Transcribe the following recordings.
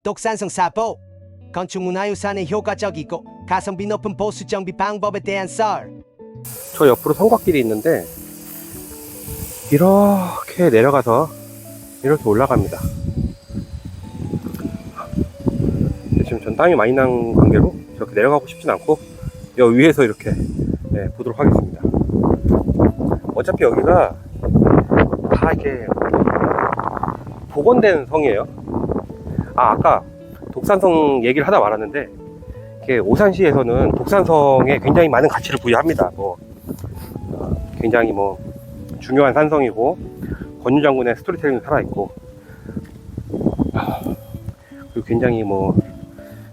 독산성 사보 건축문화유산에 효과적이고 가성비 높은 보수 정비 방법에 대한 썰. 저 옆으로 성곽길이 있는데 이렇게 내려가서 이렇게 올라갑니다. 지금 전 땀이 많이 난 관계로 저렇게 내려가고 싶진 않고 여기 위에서 이렇게 보도록 하겠습니다. 어차피 여기가 다 이렇게 복원된 성이에요. 아까 독산성 얘기를 하다 말았는데, 이렇게 오산시에서는 독산성에 굉장히 많은 가치를 부여합니다. 굉장히 중요한 산성이고, 권유 장군의 스토리텔링도 살아있고, 그리고 굉장히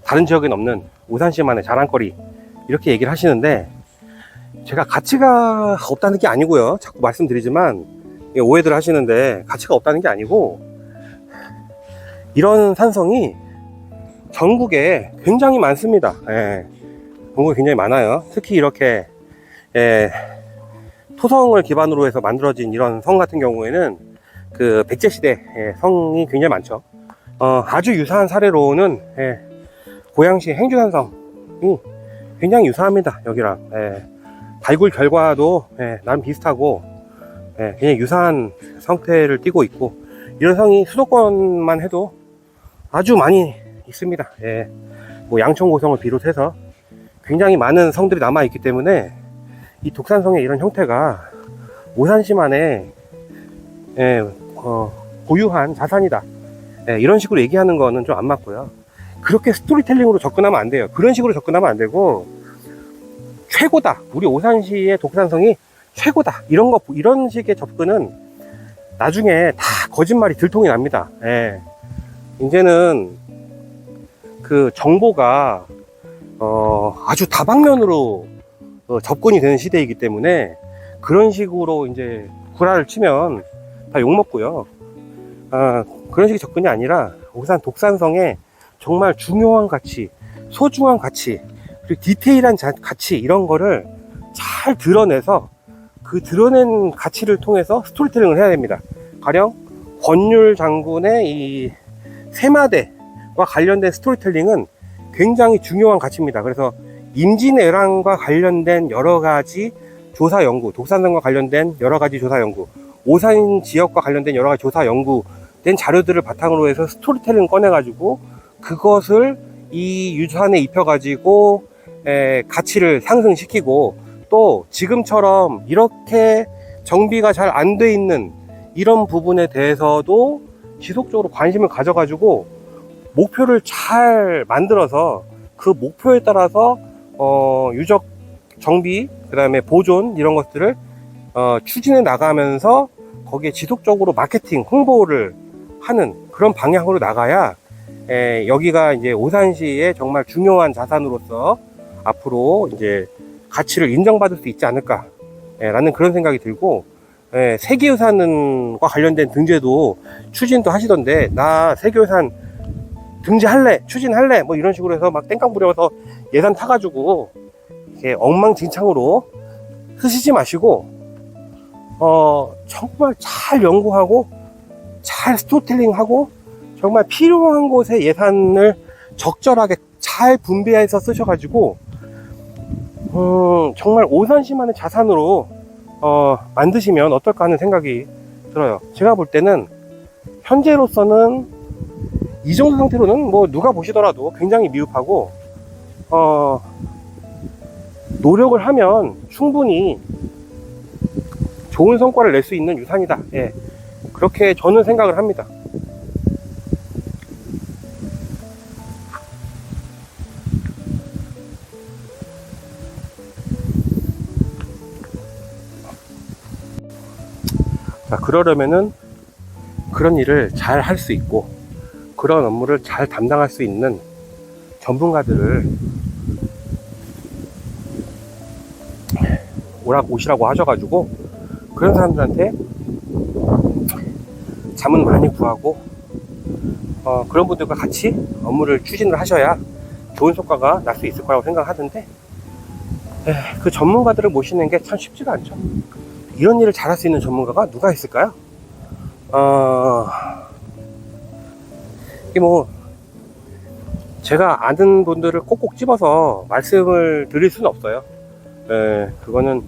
다른 지역엔 없는 오산시만의 자랑거리, 이렇게 얘기를 하시는데, 제가 가치가 없다는 게 아니고요. 자꾸 말씀드리지만 오해들 하시는데, 가치가 없다는 게 아니고, 이런 산성이 전국에 굉장히 많습니다. 전국에 굉장히 많아요. 특히 이렇게 토성을 기반으로 해서 만들어진 이런 성 같은 경우에는 그 백제시대 성이 굉장히 많죠. 아주 유사한 사례로는 고양시 행주산성이 굉장히 유사합니다. 여기랑 발굴 결과도 나름 비슷하고 굉장히 유사한 성태를 띠고 있고, 이런 성이 수도권만 해도 아주 많이 있습니다. 양천고성을 비롯해서 굉장히 많은 성들이 남아있기 때문에 이 독산성의 이런 형태가 오산시만의 고유한 자산이다, 이런 식으로 얘기하는 거는 좀 안 맞고요. 그렇게 스토리텔링으로 접근하면 안 돼요. 그런 식으로 접근하면 안 되고, 최고다, 우리 오산시의 독산성이 최고다, 이런 식의 접근은 나중에 다 거짓말이 들통이 납니다. 이제는 그 정보가 아주 다방면으로 접근이 되는 시대이기 때문에 그런 식으로 이제 구라를 치면 다 욕먹고요. 그런 식의 접근이 아니라 오산 독산성의 정말 중요한 가치, 소중한 가치, 그리고 디테일한 가치, 이런 거를 잘 드러내서 그 드러낸 가치를 통해서 스토리텔링을 해야 됩니다. 가령 권율 장군의 이 세마대와 관련된 스토리텔링은 굉장히 중요한 가치입니다. 그래서 임진왜란과 관련된 여러가지 조사 연구, 독산성과 관련된 여러가지 조사 연구, 오산 지역과 관련된 여러가지 조사 연구된 자료들을 바탕으로 해서 스토리텔링을 꺼내가지고 그것을 이 유산에 입혀가지고 가치를 상승시키고, 또 지금처럼 이렇게 정비가 잘 안 돼 있는 이런 부분에 대해서도 지속적으로 관심을 가져가지고 목표를 잘 만들어서 그 목표에 따라서 유적 정비, 그 다음에 보존, 이런 것들을 추진해 나가면서 거기에 지속적으로 마케팅, 홍보를 하는 그런 방향으로 나가야 여기가 이제 오산시의 정말 중요한 자산으로서 앞으로 이제 가치를 인정받을 수 있지 않을까 라는 그런 생각이 들고, 세계유산과 관련된 등재도 추진도 하시던데, 나 세계유산 등재할래, 추진할래, 이런 식으로 해서 막 땡깡 부려서 예산 타가지고 이렇게 엉망진창으로 쓰시지 마시고, 정말 잘 연구하고 잘 스토리텔링하고 정말 필요한 곳에 예산을 적절하게 잘 분배해서 쓰셔가지고 정말 오산시만의 자산으로 만드시면 어떨까 하는 생각이 들어요. 제가 볼 때는 현재로서는 이 정도 상태로는 누가 보시더라도 굉장히 미흡하고, 노력을 하면 충분히 좋은 성과를 낼 수 있는 유산이다, 그렇게 저는 생각을 합니다. 자, 그러려면은 그런 일을 잘 할 수 있고 그런 업무를 잘 담당할 수 있는 전문가들을 오시라고 하셔가지고 그런 사람들한테 자문 많이 구하고 그런 분들과 같이 업무를 추진을 하셔야 좋은 성과가 날 수 있을 거라고 생각하던데, 그 전문가들을 모시는 게 참 쉽지가 않죠. 이런 일을 잘할 수 있는 전문가가 누가 있을까요? 이게 제가 아는 분들을 꼭꼭 집어서 말씀을 드릴 수는 없어요. 그거는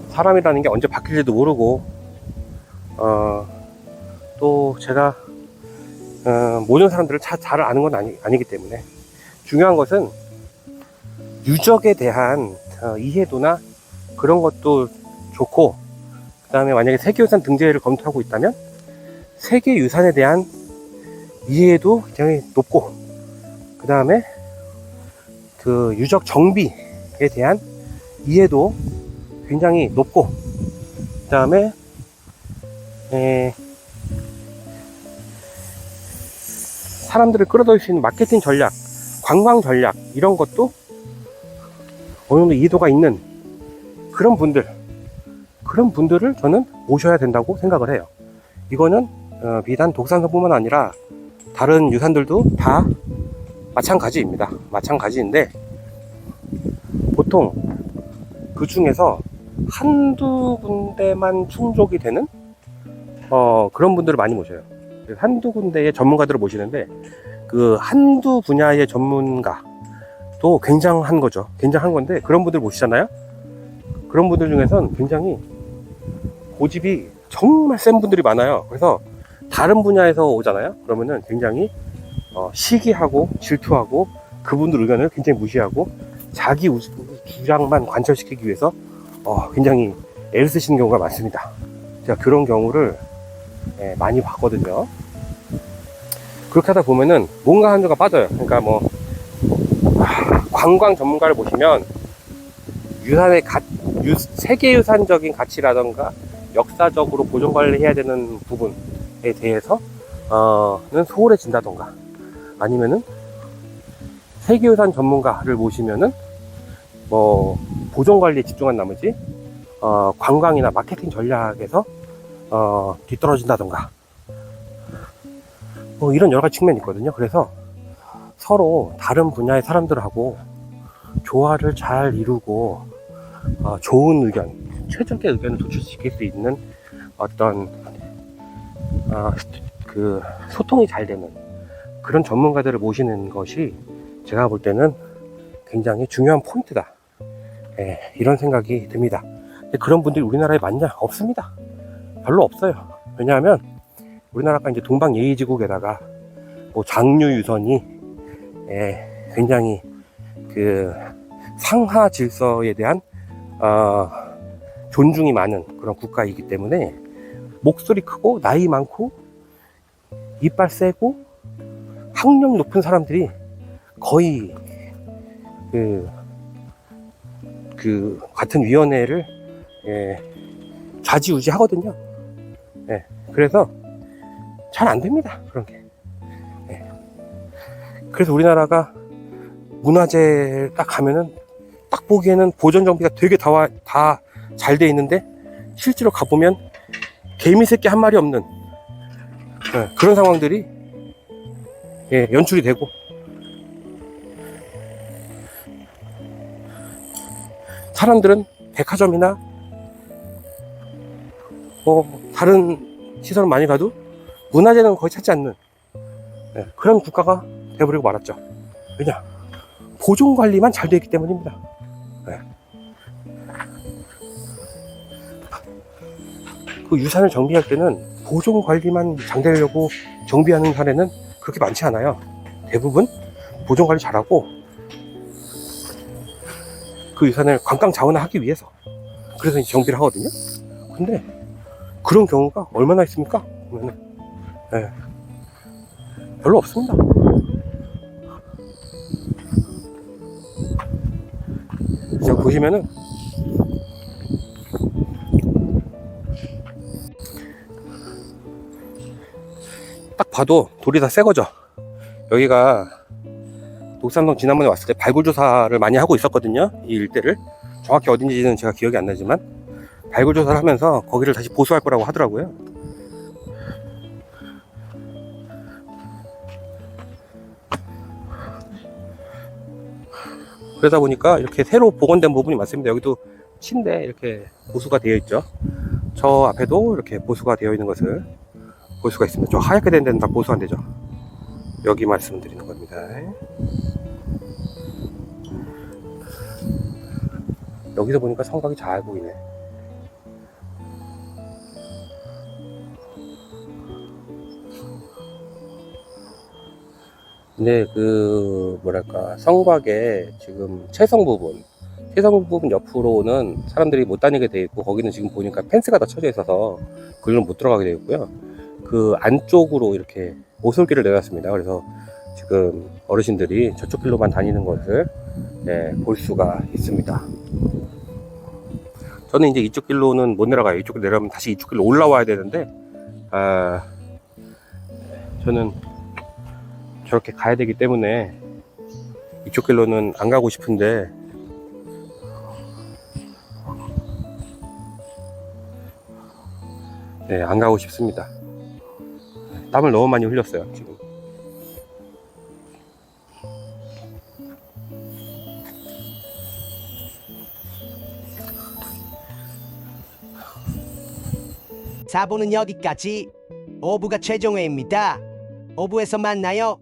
사람이라는 게 언제 바뀔지도 모르고, 또 제가 모든 사람들을 잘 아는 건 아니기 때문에, 중요한 것은 유적에 대한 이해도나 그런 것도 좋고, 그 다음에 만약에 세계유산 등재를 검토하고 있다면 세계유산에 대한 이해도 굉장히 높고, 그 다음에 그 유적 정비에 대한 이해도 굉장히 높고, 그 다음에 사람들을 끌어들일 수 있는 마케팅 전략, 관광 전략, 이런 것도 어느 정도 이해도가 있는 그런 분들을 저는 모셔야 된다고 생각을 해요. 이거는 비단 독산성뿐만 아니라 다른 유산들도 다 마찬가지입니다. 마찬가지인데, 보통 그 중에서 한두 군데만 충족이 되는 그런 분들을 많이 모셔요. 한두 군데의 전문가들을 모시는데, 그 한두 분야의 전문가도 굉장한 거죠. 굉장한 건데, 그런 분들 모시잖아요. 그런 분들 중에선 굉장히 고집이 정말 센 분들이 많아요. 그래서 다른 분야에서 오잖아요. 그러면은 굉장히 시기하고 질투하고, 그분들 의견을 굉장히 무시하고 자기 주장만 관철시키기 위해서 굉장히 애를 쓰시는 경우가 많습니다. 제가 그런 경우를 많이 봤거든요. 그렇게 하다 보면은 뭔가 한주가 빠져요. 그러니까 뭐 관광 전문가를 모시면 유산의 세계유산적인 가치라던가 역사적으로 보존관리해야 되는 부분에 대해서는 소홀해진다던가, 아니면은 세계유산 전문가를 모시면은 뭐 보존관리에 집중한 나머지 관광이나 마케팅 전략에서 뒤떨어진다던가, 뭐 이런 여러 가지 측면이 있거든요. 그래서 서로 다른 분야의 사람들하고 조화를 잘 이루고 좋은 의견, 최적의 의견을 도출시킬 수 있는 어떤 그 소통이 잘 되는 그런 전문가들을 모시는 것이 제가 볼 때는 굉장히 중요한 포인트다, 이런 생각이 듭니다. 근데 그런 분들이 우리나라에 많냐? 없습니다. 별로 없어요. 왜냐하면 우리나라가 이제 동방예의지국에다가 뭐 장류유선이 굉장히 그 상하 질서에 대한 존중이 많은 그런 국가이기 때문에, 목소리 크고 나이 많고 이빨 세고 학력 높은 사람들이 거의 그 같은 위원회를 좌지우지 하거든요. 그래서 잘 안 됩니다, 그런 게. 그래서 우리나라가 문화재 딱 가면은 딱 보기에는 보존 정비가 되게 다 잘 돼 있는데, 실제로 가보면 개미 새끼 한 마리 없는 그런 상황들이 연출이 되고, 사람들은 백화점이나 다른 시설을 많이 가도 문화재는 거의 찾지 않는 그런 국가가 되어버리고 말았죠. 왜냐? 보존 관리만 잘 되어 있기 때문입니다. 그 유산을 정비할 때는 보존 관리만 잘 되려고 정비하는 사례는 그렇게 많지 않아요. 대부분 보존 관리 잘하고 그 유산을 관광 자원화 하기 위해서 그래서 이제 정비를 하거든요. 근데 그런 경우가 얼마나 있습니까? 보면은 별로 없습니다. 자, 보시면은 딱 봐도 돌이 다 새 거죠. 여기가 녹산동 지난번에 왔을 때 발굴 조사를 많이 하고 있었거든요. 이 일대를 정확히 어딘지는 제가 기억이 안 나지만 발굴 조사를 하면서 거기를 다시 보수할 거라고 하더라고요. 그러다 보니까 이렇게 새로 복원된 부분이 많습니다. 여기도 침대 이렇게 보수가 되어 있죠. 저 앞에도 이렇게 보수가 되어 있는 것을 볼 수가 있습니다. 저 하얗게 된 데는 다 보수 안 되죠. 여기 말씀드리는 겁니다. 여기서 보니까 성곽이 잘 보이네. 근데 그 뭐랄까 성곽의 지금 채성 부분 옆으로는 사람들이 못 다니게 돼 있고, 거기는 지금 보니까 펜스가 다 쳐져 있어서 그걸로 못 들어가게 되어 있고요. 그 안쪽으로 이렇게 오솔길을 내놨습니다. 그래서 지금 어르신들이 저쪽 길로만 다니는 것을 볼 수가 있습니다. 저는 이제 이쪽 길로는 못 내려가요. 이쪽 길로 내려가면 다시 이쪽 길로 올라와야 되는데, 저는 저렇게 가야 되기 때문에 이쪽 길로는 안 가고 싶은데, 안 가고 싶습니다. 땀을 너무 많이 흘렸어요, 지금. 사부는 여기까지. 5부가 최종회입니다. 5부에서 만나요.